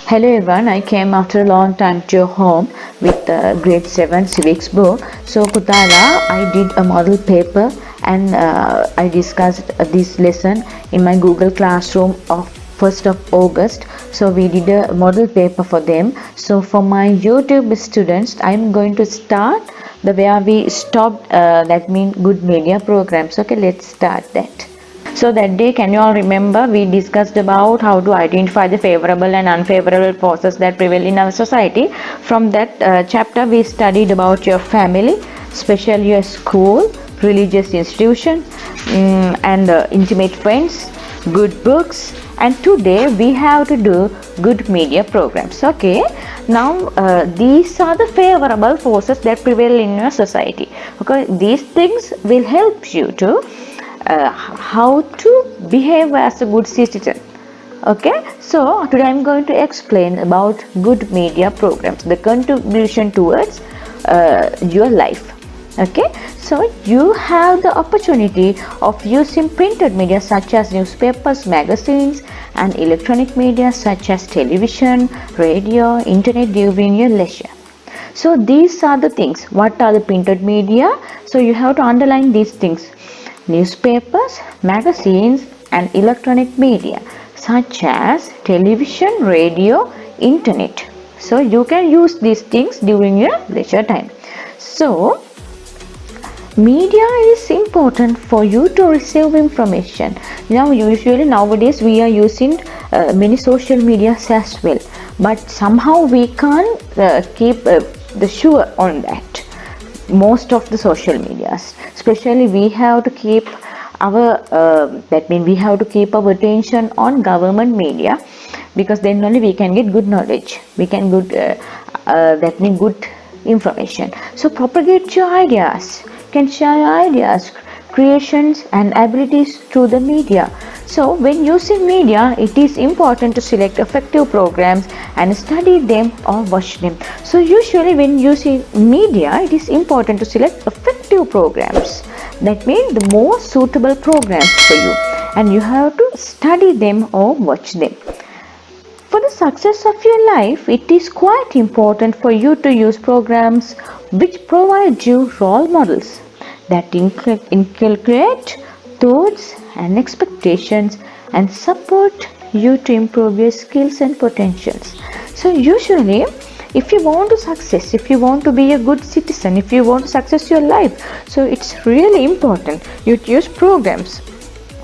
Hello everyone, I came after a long time to your home with the grade 7 civics book. So Kutala, I did a model paper and I discussed this lesson in my Google Classroom of 1st of August. So we did a model paper for them. So for my YouTube students, I'm going to start the where we stopped, that means good media programs. Okay, let's start that. So that day, can you all remember, we discussed about how to identify the favorable and unfavorable forces that prevail in our society. From that chapter, we studied about your family, especially your school, religious institution, and intimate friends, good books, and today we have to do good media programs. Okay, now these are the favorable forces that prevail in your society. Okay, these things will help you to how to behave as a good citizen. Okay, so today I'm going to explain about good media programs, the contribution towards your life. Okay, so you have the opportunity of using printed media such as newspapers, magazines, and electronic media such as television, radio, internet during your leisure. So these are the things. What are the printed media? So you have to underline these things: newspapers, magazines, and electronic media such as television, radio, internet. So you can use these things during your leisure time. So media is important for you to receive information. Now usually nowadays we are using many social medias as well, but somehow we can't keep the sure on that. Most of the social medias, especially we have to keep our that means we have to keep our attention on government media, because then only we can get good knowledge, we can good that means good information. So propagate your ideas, can share your ideas, creations, and abilities through the media. So when using media, it is important to select effective programs and study them or watch them. So usually when using media, it is important to select effective programs. That means the most suitable programs for you, and you have to study them or watch them. For the success of your life, it is quite important for you to use programs which provide you role models that inculcate thoughts and expectations and support you to improve your skills and potentials. So usually, if you want to success, if you want to be a good citizen, if you want to success your life, so it's really important you use programs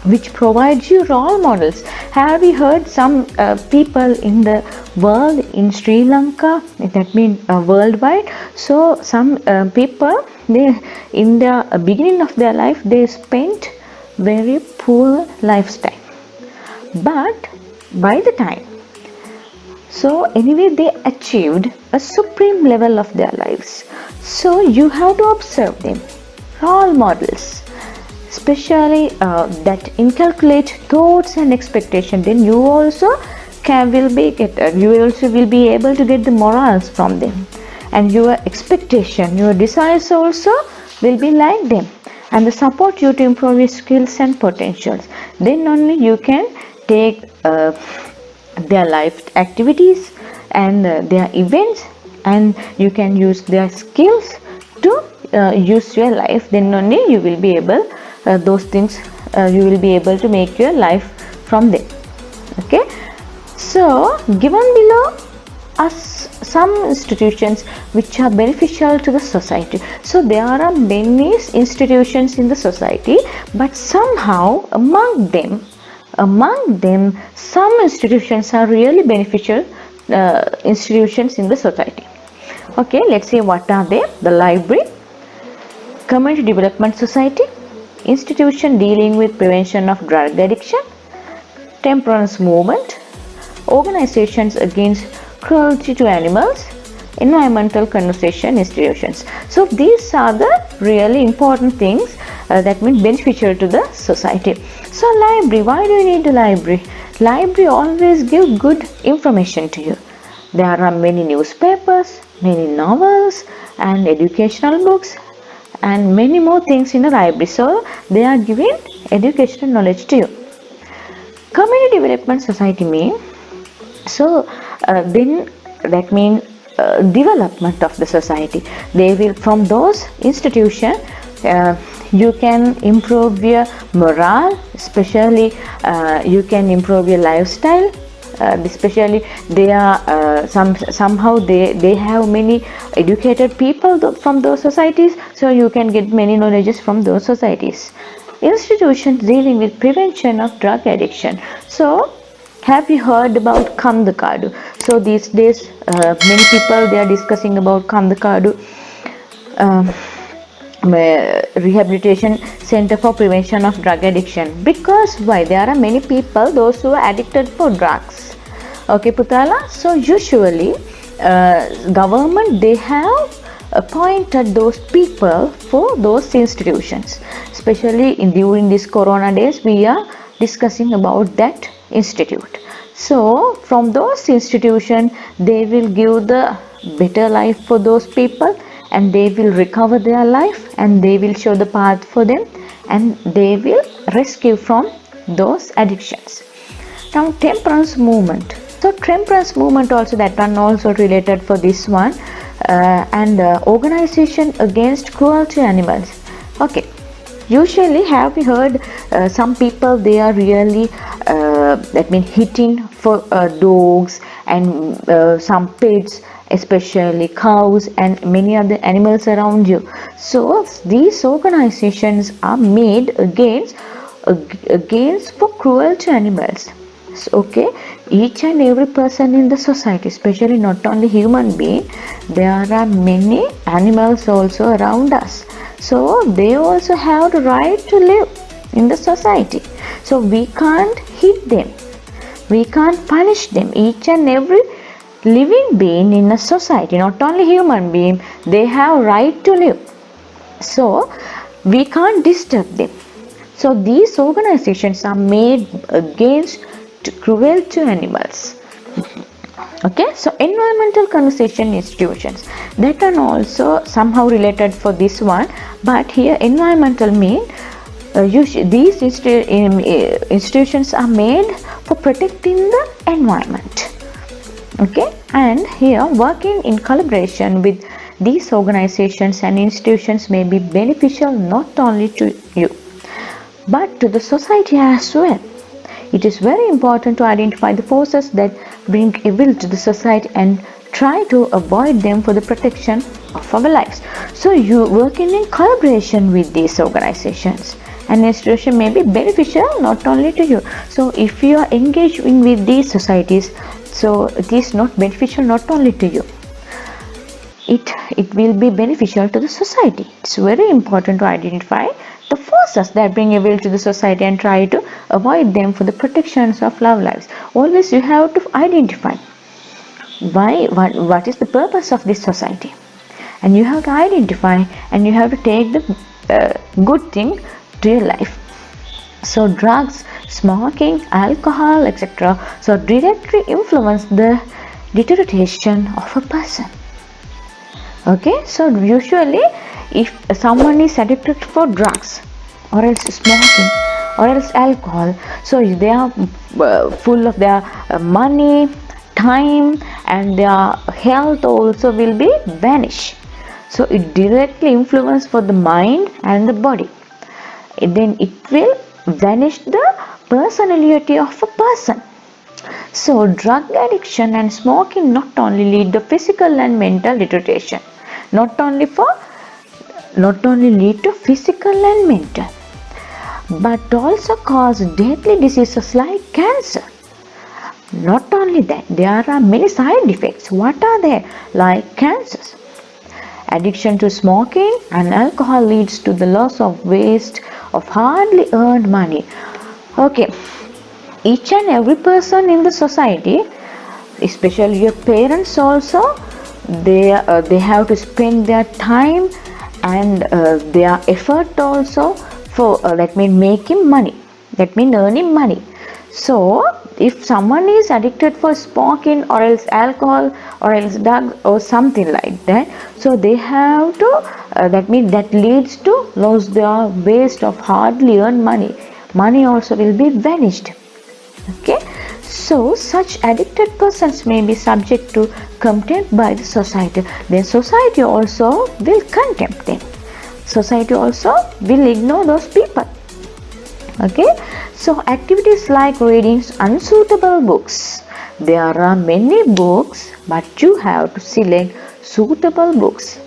which provides you role models. Have you heard some people in the world, in Sri Lanka, that means worldwide? So some people, they in the beginning of their life, they spent very poor lifestyle, but by the time, so anyway, they achieved a supreme level of their lives. So you have to observe them, role models, especially that inculcate thoughts and expectation. Then you also you also will be able to get the morals from them, and your expectation, your desires also will be like them, and they support you to improve your skills and potentials. Then only you can take their life activities and their events, and you can use their skills to use your life. Then only you will be able those things, you will be able to make your life from them. Okay, so given below are some institutions which are beneficial to the society. So there are many institutions in the society, but somehow among them some institutions are really beneficial institutions in the society. Okay, let's see what are they. The library, community development society, institution dealing with prevention of drug addiction, temperance movement, organizations against cruelty to animals, environmental conservation institutions. So these are the really important things that mean beneficial to the society. So library, why do you need a library? Library always give good information to you. There are many newspapers, many novels, and educational books, and many more things in the library. So they are giving educational knowledge to you. Community development society means, so then that means development of the society. They will, from those institutions, you can improve your morale, especially you can improve your lifestyle. Especially they are somehow they have many educated people from those societies, so you can get many knowledges from those societies. Institutions dealing with prevention of drug addiction. So have you heard about Kandakadu? So these days many people they are discussing about Kandakadu rehabilitation center for prevention of drug addiction. Because why? There are many people, those who are addicted for drugs. Okay, Putala. So usually government they have appointed those people for those institutions. Especially during this corona days, we are discussing about that institute. So from those institutions, they will give the better life for those people, and they will recover their life, and they will show the path for them, and they will rescue from those addictions. Now temperance movement. So temperance movement also, that one also related for this one, and organization against cruelty to animals. Okay, usually have you heard some people they are really that means hitting for dogs and some pets, especially cows and many other animals around you. So these organizations are made against for cruelty to animals. Okay, each and every person in the society, especially not only human being, there are many animals also around us, so they also have the right to live in the society. So we can't hit them, we can't punish them. Each and every living being in a society, not only human being, they have right to live, so we can't disturb them. So these organizations are made against cruel to animals. Okay, so environmental conservation institutions, that are also somehow related for this one, but here environmental mean these institutions are made for protecting the environment. Okay, and here working in collaboration with these organizations and institutions may be beneficial not only to you but to the society as well. It is very important to identify the forces that bring evil to the society and try to avoid them for the protection of our lives. So you working in collaboration with these organizations and institution may be beneficial not only to you. So if you are engaging with these societies, so it is not beneficial not only to you, it will be beneficial to the society. It's very important to identify the forces that bring evil to the society and try to avoid them for the protections of love lives. Always you have to identify what is the purpose of this society, and you have to identify and you have to take the good thing to your life. So drugs, smoking, alcohol, etc. so directly influence the deterioration of a person. Okay, so usually if someone is addicted for drugs or else smoking or else alcohol, so they are full of their money, time, and their health also will be vanished. So it directly influence for the mind and the body. Then it will vanish the personality of a person. So drug addiction and smoking not only lead to physical and mental deterioration, not only lead to physical and mental, but also cause deadly diseases like cancer. Not only that, there are many side effects. What are they? Like cancers. Addiction to smoking and alcohol leads to the loss of waste of hardly earned money. Okay, each and every person in the society, especially your parents also, they have to spend their time and their effort also for that means making money, that means earning money. So if someone is addicted for smoking or else alcohol or else drugs or something like that, so they have to that means that leads to lose their waste of hardly earned money. Money also will be vanished. Okay, So such addicted persons may be subject to contempt by the society. Then society also will contempt them. Society also will ignore those people. Okay, so activities like reading unsuitable books. There are many books, but you have to select suitable books.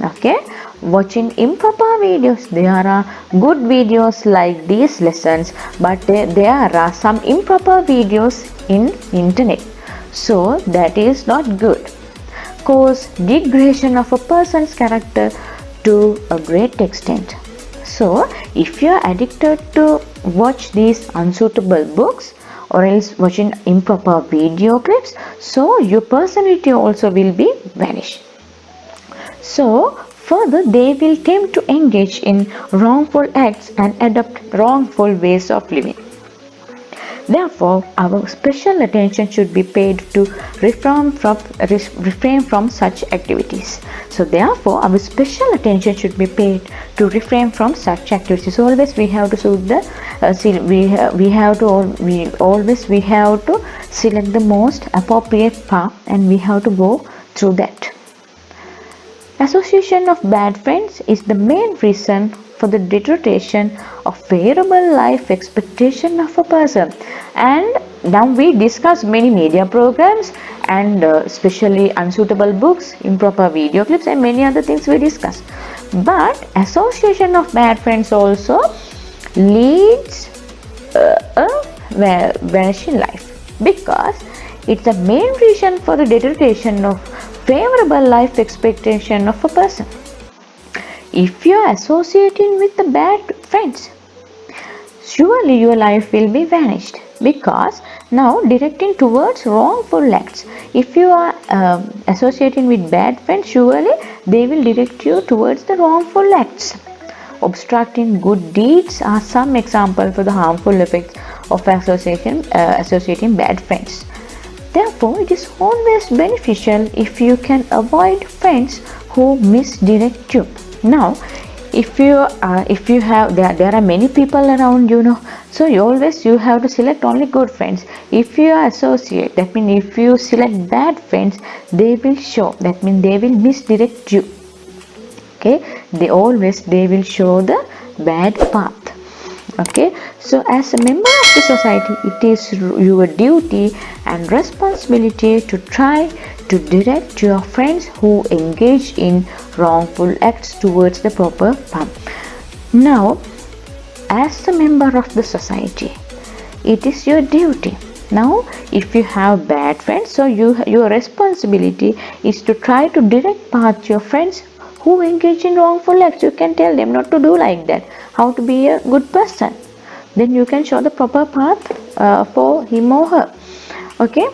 Okay, watching improper videos. There are good videos like these lessons, but there are some improper videos in internet. So that is not good. Cause degradation of a person's character to a great extent. So if you are addicted to watch these unsuitable books or else watching improper video clips, so your personality also will be vanished. So further they will tempt to engage in wrongful acts and adopt wrongful ways of living. Therefore, our special attention should be paid to refrain from such activities. So, therefore, our special attention should be paid to refrain from such activities. So always we have to select the we have to select the most appropriate path, and we have to go through that. Association of bad friends is the main reason for the deterioration of favorable life expectation of a person. And now we discuss many media programs and especially unsuitable books, improper video clips, and many other things we discuss. But association of bad friends also leads a vanishing life, because it's the main reason for the deterioration of favorable life expectation of a person. If you are associating with the bad friends, surely your life will be vanished, because now directing towards wrongful acts. If you are associating with bad friends, surely they will direct you towards the wrongful acts. Obstructing good deeds are some examples for the harmful effects of associating bad friends. Therefore, it is always beneficial if you can avoid friends who misdirect you. Now, if you have there are many people around, so you have to select only good friends. If you associate, that means if you select bad friends, they will misdirect you. Okay, they will show the bad path. Okay, so as a member of the society, it is your duty and responsibility to try to direct your friends who engage in wrongful acts towards the proper path. Now, as a member of the society, it is your duty. Now, if you have bad friends, so your responsibility is to try to direct path your friends who engage in wrongful acts. You can tell them not to do like that, how to be a good person. Then you can show the proper path for him or her. Okay.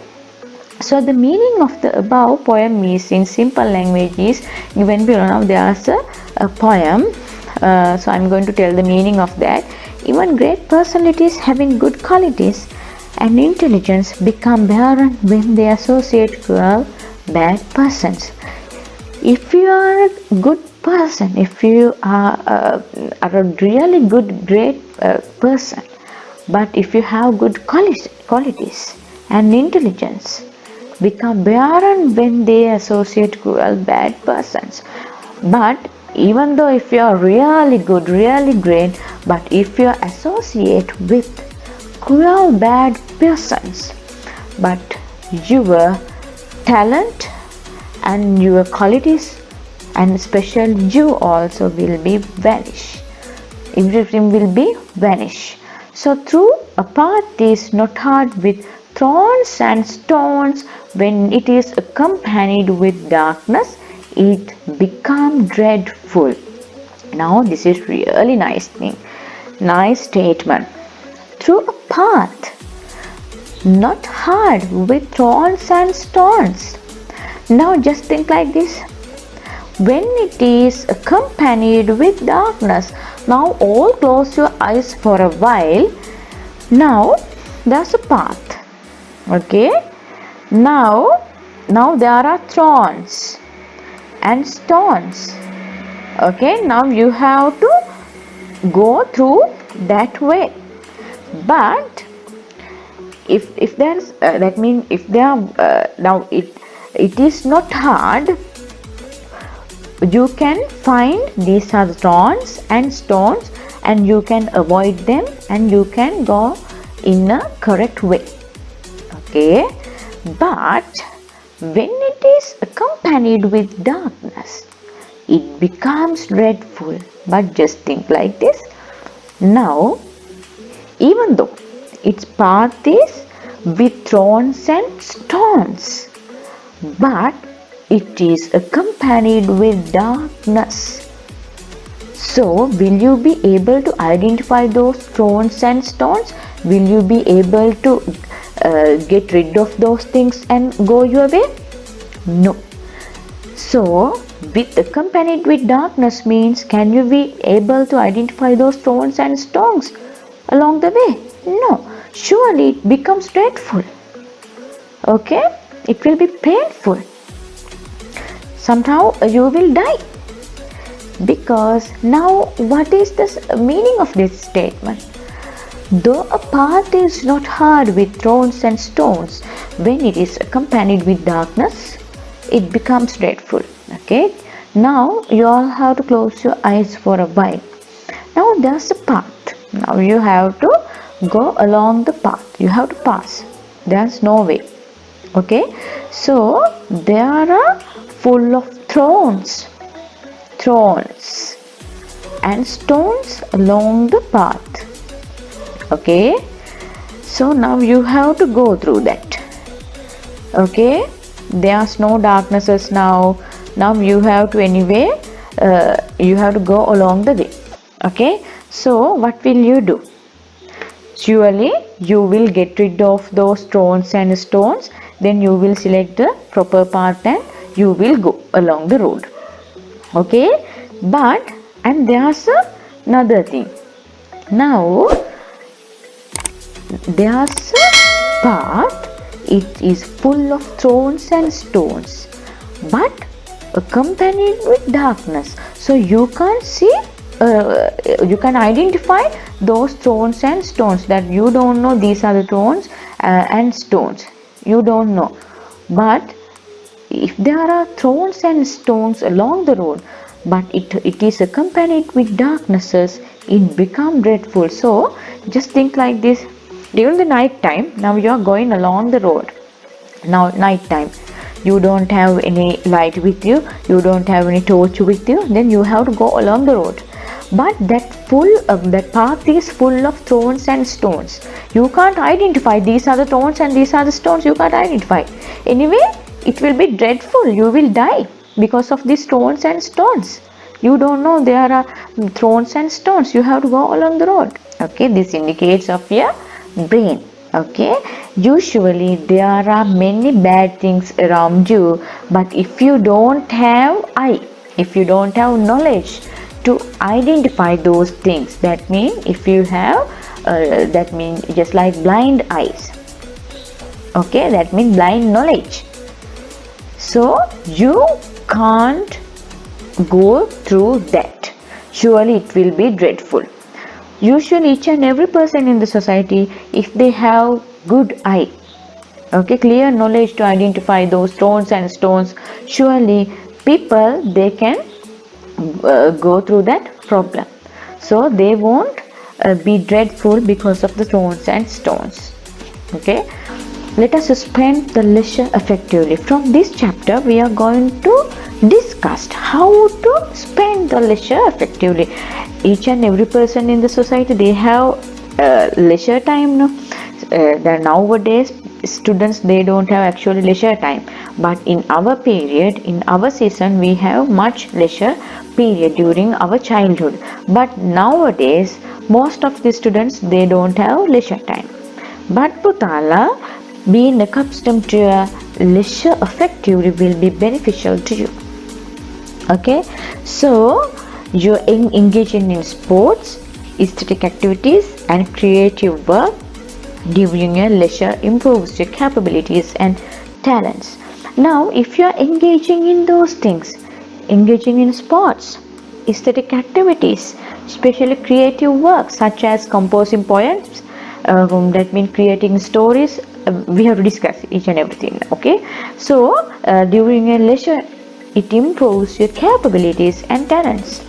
So the meaning of the above poem is in simple language is given below. Now there's a poem. So I'm going to tell the meaning of that. Even great personalities having good qualities and intelligence become barren when they associate cruel, bad persons. If you are a good person, if you are a really good, great person, but if you have good qualities and intelligence, become barren when they associate cruel, bad persons. But even though if you are really good, really great, but if you associate with cruel, bad persons, but your talent and your qualities and special you also will be vanish. Everything will be vanish. So through a path is not hard with thorns and stones, when it is accompanied with darkness, it become dreadful. Now this is really nice thing, nice statement. Through a path not hard with thorns and stones. Now just think like this. When it is accompanied with darkness, now all close your eyes for a while. Now there's a path. Okay. Now there are thorns and stones. Okay. Now you have to go through that way. But if there's that means if they are now it is not hard. You can find these are the thorns and stones, and you can avoid them, and you can go in a correct way. Okay, but when it is accompanied with darkness, it becomes dreadful. But just think like this. Now, even though its path is with thorns and stones, but it is accompanied with darkness. So, will you be able to identify those thorns and stones? Will you be able to get rid of those things and go your way? No. So, with accompanied with darkness means, can you be able to identify those thorns and stones along the way? No. Surely it becomes dreadful. Okay? It will be painful. Somehow you will die. Because now what is the meaning of this statement? Though a path is not hard with thorns and stones, when it is accompanied with darkness, it becomes dreadful. Okay? Now you all have to close your eyes for a while. Now there's a path. Now you have to go along the path. You have to pass. There's no way. Okay? So there are full of thorns and stones along the path. Okay, so now you have to go through that. Okay, there's no darknesses now. Now you have to anyway, you have to go along the way. Okay, so what will you do? Surely you will get rid of those thorns and stones. Then you will select the proper path and you will go along the road. Okay, but and there's another thing. Now there's a path. It is full of thorns and stones, but accompanied with darkness. So you can't see. You can identify those thorns and stones. That you don't know these are the thorns and stones. You don't know, but if there are thorns and stones along the road, but it is accompanied with darknesses, it becomes dreadful. So just think like this. During the night time, now you are going along the road. Now night time, you don't have any light with you, you don't have any torch with you, then you have to go along the road. But that path is full of thorns and stones. You can't identify these are the thorns and these are the stones. You can't identify. Anyway, it will be dreadful. You will die because of these thorns and stones. You don't know there are thorns and stones. You have to go along the road. Okay, this indicates of your brain. Okay, usually there are many bad things around you, but if you don't have if you don't have knowledge to identify those things, that means if you have that means just like blind eyes. Okay, that means blind knowledge. So you can't go through that. Surely it will be dreadful. Usually each and every person in the society, if they have good eye, okay, clear knowledge to identify those thorns and stones, surely people they can go through that problem. So they won't be dreadful because of the thorns and stones. Okay, let us spend the leisure effectively. From this chapter we are going to discuss how to spend the leisure effectively. Each and every person in the society, they have leisure time. No? Nowadays students, they don't have actually leisure time, but in our period, in our season, we have much leisure period during our childhood. But nowadays most of the students, they don't have leisure time. But Putala, being accustomed to a leisure effectively will be beneficial to you. Okay, so you're engaging in sports, aesthetic activities and creative work during your leisure improves your capabilities and talents. Now if you are engaging in those things, engaging in sports, aesthetic activities, especially creative work such as composing poems, that means creating stories. We have to discuss each and everything. Okay, so during a leisure, it improves your capabilities and talents.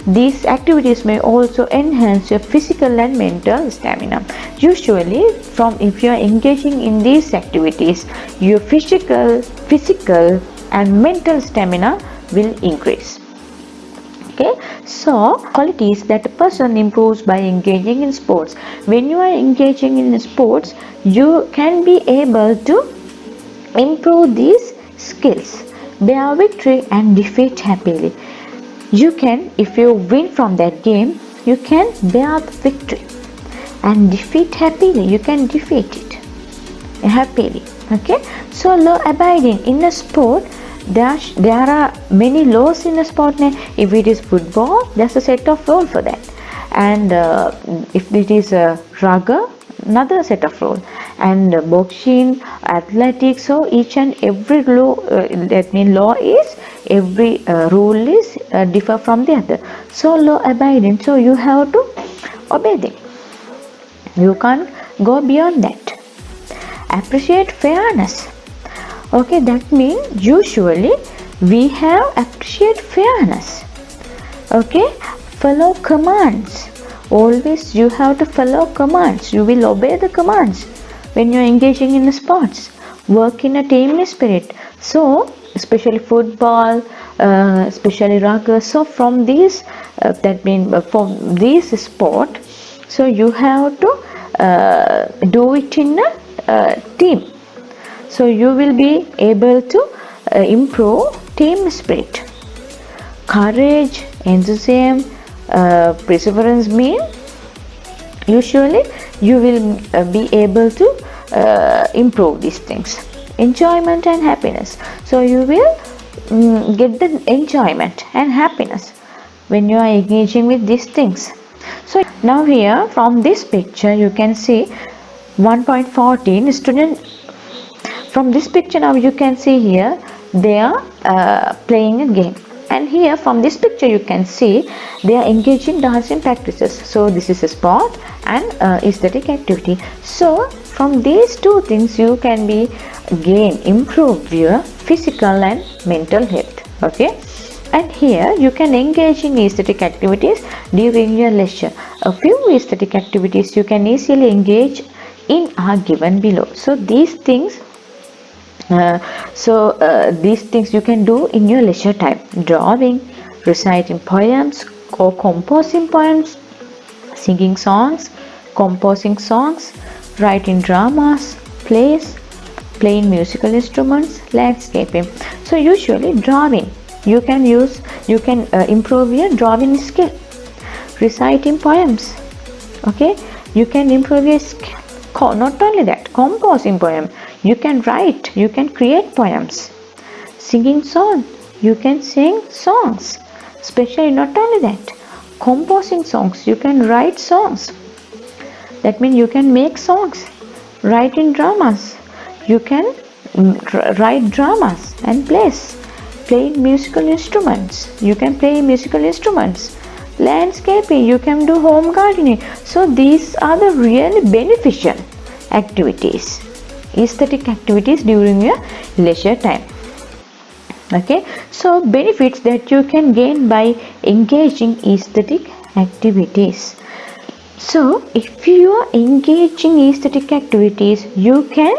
These activities may also enhance your physical and mental stamina. Usually, if you are engaging in these activities, your physical and mental stamina will increase. Okay, so qualities that a person improves by engaging in sports. When you are engaging in sports, you can be able to improve these skills, bear victory and defeat happily. You can, if you win from that game, you can bear the victory, and defeat happily, you can defeat it happily. Okay, so law abiding in a sport, there are many laws in a sport. If it is football, there's a set of rules for that, and if it is a rugby, another set of rules, and boxing, athletics. So each and every law, that means law is every rule is differ from the other. So law abiding, so you have to obey them, you can't go beyond that. Appreciate fairness. Okay, that means usually we have appreciate fairness. Okay, follow commands. Always you have to follow commands. You will obey the commands when you are engaging in sports. Work in a team spirit. So, especially football, especially rugby. So, from these, that means from this sport, so you have to do it in a team. So you will be able to improve team spirit. Courage, enthusiasm, perseverance mean usually you will be able to improve these things. Enjoyment and happiness. So you will get the enjoyment and happiness when you are engaging with these things. So now here from this picture you can see 1.14 student. From this picture now you can see here they are playing a game, and here from this picture you can see they are engaging dancing practices. So this is a sport and aesthetic activity. So from these two things you can be improve your physical and mental health. Okay, and here you can engage in aesthetic activities during your leisure. A few aesthetic activities you can easily engage in are given below. So these things these things you can do in your leisure time: drawing, reciting poems or composing poems, singing songs, composing songs, writing dramas, plays, playing musical instruments, landscaping. So usually drawing, you can improve your drawing skill. Reciting poems, okay, you can improve your skill. Not only that, composing poem, you can write, you can create poems. Singing song, you can sing songs. Especially not only that, composing songs, you can write songs. That means you can make songs. Writing dramas, you can write dramas and plays. Playing musical instruments, you can play musical instruments. Landscaping, you can do home gardening. So these are the really beneficial activities, aesthetic activities during your leisure time. Okay, so benefits that you can gain by engaging aesthetic activities. So if you are engaging aesthetic activities, you can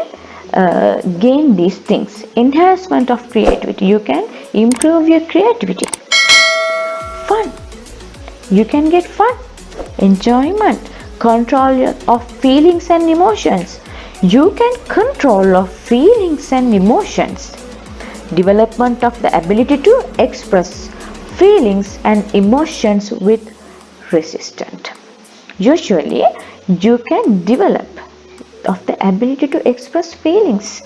gain these things: enhancement of creativity, you can improve your creativity. Fun, you can get fun. Enjoyment, control of feelings and emotions, you can control of feelings and emotions. Development of the ability to express feelings and emotions with resistance. Usually you can develop of the ability to express feelings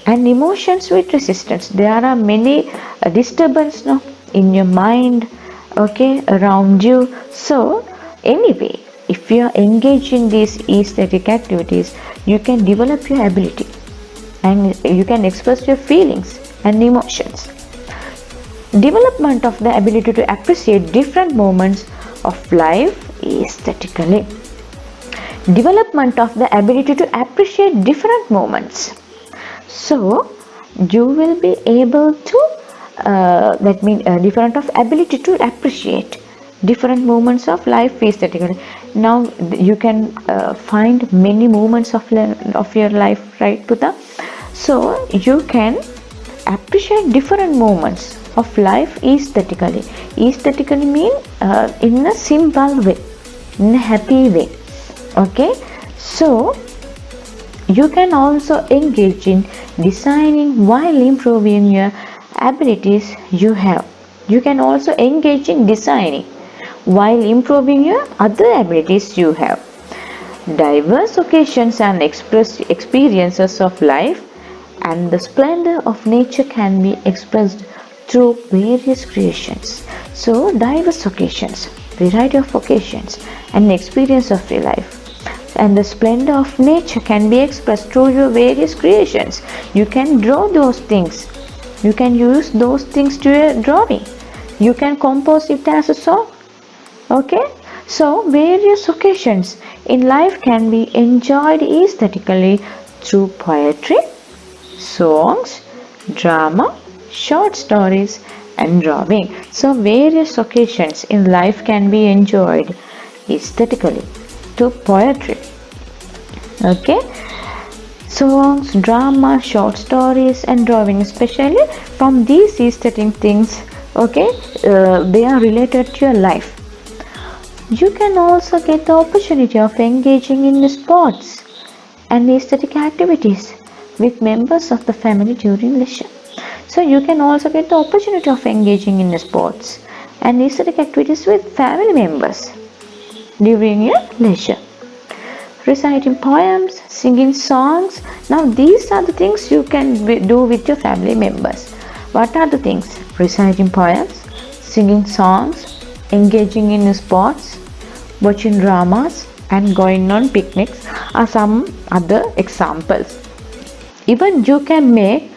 and emotions with resistance. There are many disturbances in your mind, okay, around you. So anyway, if you are engaged in these aesthetic activities, you can develop your ability and you can express your feelings and emotions. Development of the ability to appreciate different moments of life aesthetically. development of the ability to appreciate different moments. So you will be able to that means different of ability to appreciate different moments of life aesthetically. Now you can find many moments of your life, right, Putha? So you can appreciate different moments of life aesthetically. Aesthetically mean in a simple way, in a happy way. Okay, so you can also engage in designing while improving your abilities you have. You can also engage in designing while improving your other abilities you have. Diverse occasions and experiences of life and the splendor of nature can be expressed through various creations. So, diverse occasions, variety of occasions, and experience of your life and the splendor of nature can be expressed through your various creations. You can draw those things. You can use those things to your drawing. You can compose it as a song. Okay? So, various occasions in life can be enjoyed aesthetically through poetry, songs, drama, short stories, and drawing. So, various occasions in life can be enjoyed aesthetically through poetry. Okay, songs, drama, short stories, and drawing, especially from these aesthetic things. Okay, they are related to your life. You can also get the opportunity of engaging in sports and aesthetic activities with members of the family during leisure. So you can also get the opportunity of engaging in sports and aesthetic activities with family members during your leisure. Reciting poems, singing songs. Now these are the things you can do with your family members. What are the things? Reciting poems, singing songs, engaging in sports, watching dramas, and going on picnics are some other examples. Even you can make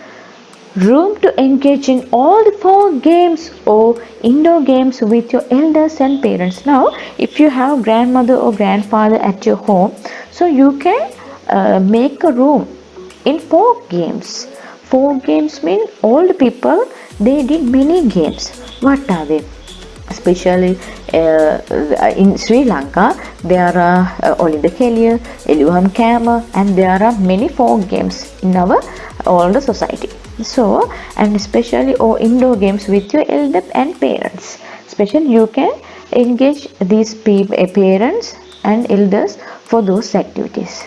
room to engage in all the 4 games or indoor games with your elders and parents. Now if you have grandmother or grandfather at your home, so you can make a room in 4 games. 4 games mean old people, they did many games. What are they? Especially in Sri Lanka, there are only the Kellier, Eluham Kama, and there are many 4 games in our older society. So, and especially indoor games with your elder and parents. Especially you can engage these parents and elders for those activities.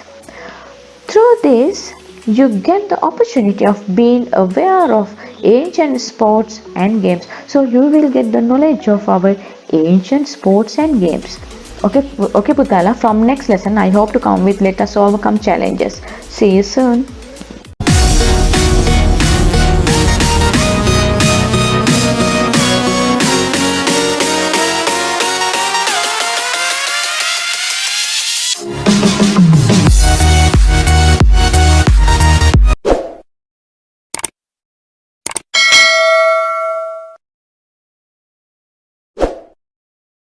Through this, you get the opportunity of being aware of ancient sports and games. So you will get the knowledge of our ancient sports and games. Okay, Putala, from next lesson I hope to come with let us overcome challenges. See you soon.